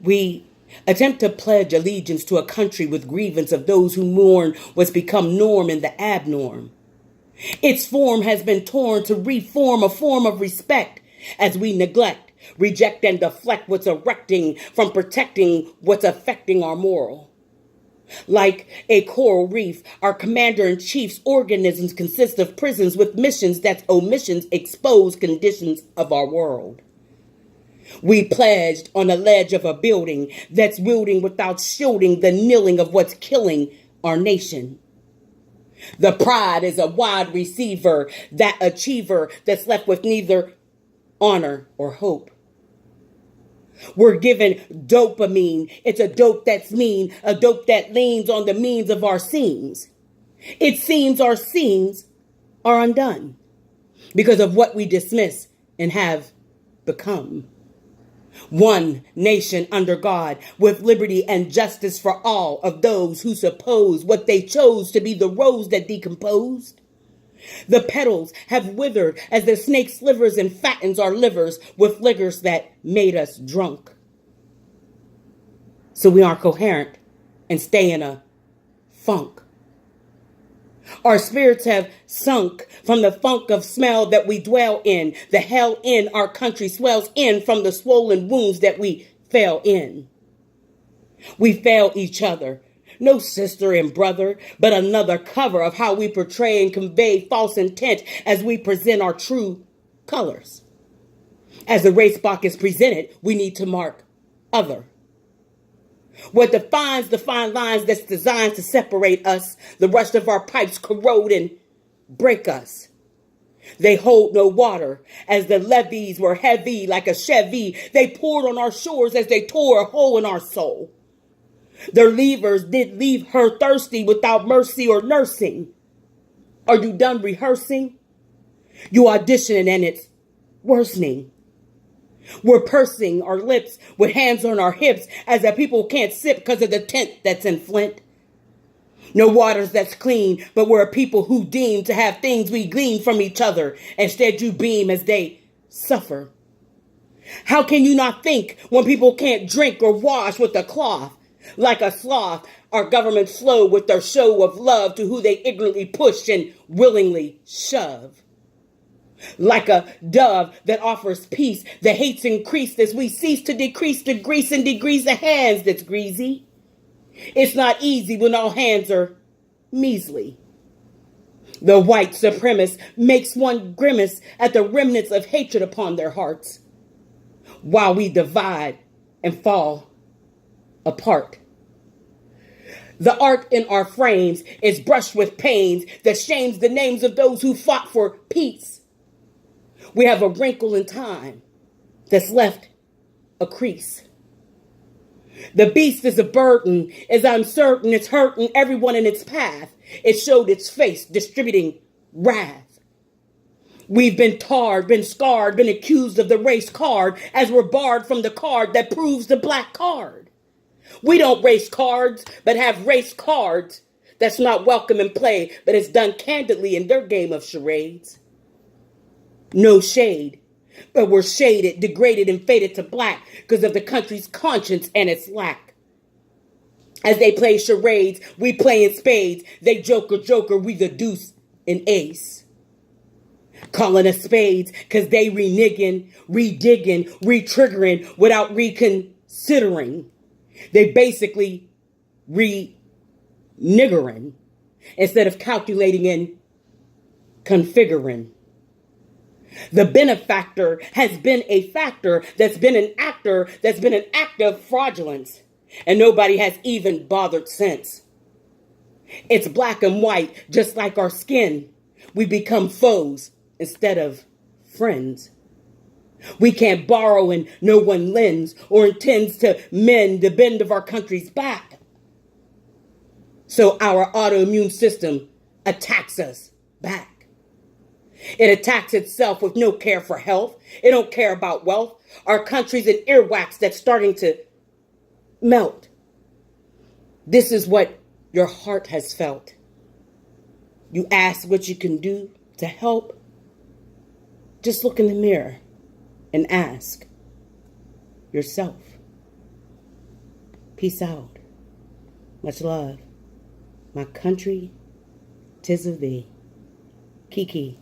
We attempt to pledge allegiance to a country with grievance of those who mourn what's become norm in the abnorm. Its form has been torn to reform a form of respect as we neglect, reject, and deflect what's erecting from protecting what's affecting our moral. Like a coral reef, our commander-in-chief's organisms consist of prisons with missions that omissions expose conditions of our world. We pledged on the ledge of a building that's wielding without shielding the kneeling of what's killing our nation. The pride is a wide receiver, that achiever that's left with neither honor or hope. We're given dopamine. It's a dope that's mean, a dope that leans on the means of our seams. It seems our seams are undone because of what we dismiss and have become. One nation under God, with liberty and justice for all of those who suppose what they chose to be the rose that decomposed. The petals have withered as the snake slivers and fattens our livers with liquors that made us drunk. So we aren't coherent and stay in a funk. Our spirits have sunk from the funk of smell that we dwell in. The hell in our country swells in from the swollen wounds that we fell in. We fail each other. No sister and brother, but another cover of how we portray and convey false intent as we present our true colors. As the race block is presented, we need to mark other. What defines the fine lines that's designed to separate us, the rest of our pipes corrode and break us. They hold no water, as the levees were heavy like a Chevy. They poured on our shores as they tore a hole in our soul. Their levers did leave her thirsty without mercy or nursing. Are you done rehearsing? You auditioning and it's worsening. We're pursing our lips with hands on our hips as the people can't sip because of the tent that's in Flint. No waters that's clean, but we're a people who deem to have things we glean from each other. Instead you beam as they suffer. How can you not think when people can't drink or wash with a cloth? Like a sloth, our government slow with their show of love to who they ignorantly push and willingly shove. Like a dove that offers peace, the hates increase as we cease to decrease the grease and degrease the hands that's greasy. It's not easy when all hands are measly. The white supremacist makes one grimace at the remnants of hatred upon their hearts, while we divide and fall apart. The art in our frames is brushed with pains that shames the names of those who fought for peace. We have a wrinkle in time that's left a crease. The beast is a burden, is uncertain, it's hurting everyone in its path. It showed its face, distributing wrath. We've been tarred, been scarred, been accused of the race card as we're barred from the card that proves the black card. We don't race cards, but have race cards that's not welcome in play, but it's done candidly in their game of charades. No shade, but we're shaded, degraded, and faded to black because of the country's conscience and its lack. As they play charades, we play in spades. They joker, we the deuce and ace. Calling us spades because they reneging, redigging, re-triggering without reconsidering. They basically re-niggering instead of calculating and configuring. The benefactor has been a factor that's been an actor that's been an act of fraudulence. And nobody has even bothered since. It's black and white, just like our skin. We become foes instead of friends. We can't borrow and no one lends or intends to mend the bend of our country's back. So our autoimmune system attacks us back. It attacks itself with no care for health. It don't care about wealth. Our country's an earwax that's starting to melt. This is what your heart has felt. You ask what you can do to help. Just look in the mirror and ask yourself. Peace out. Much love. My country, 'tis of thee. Kiki.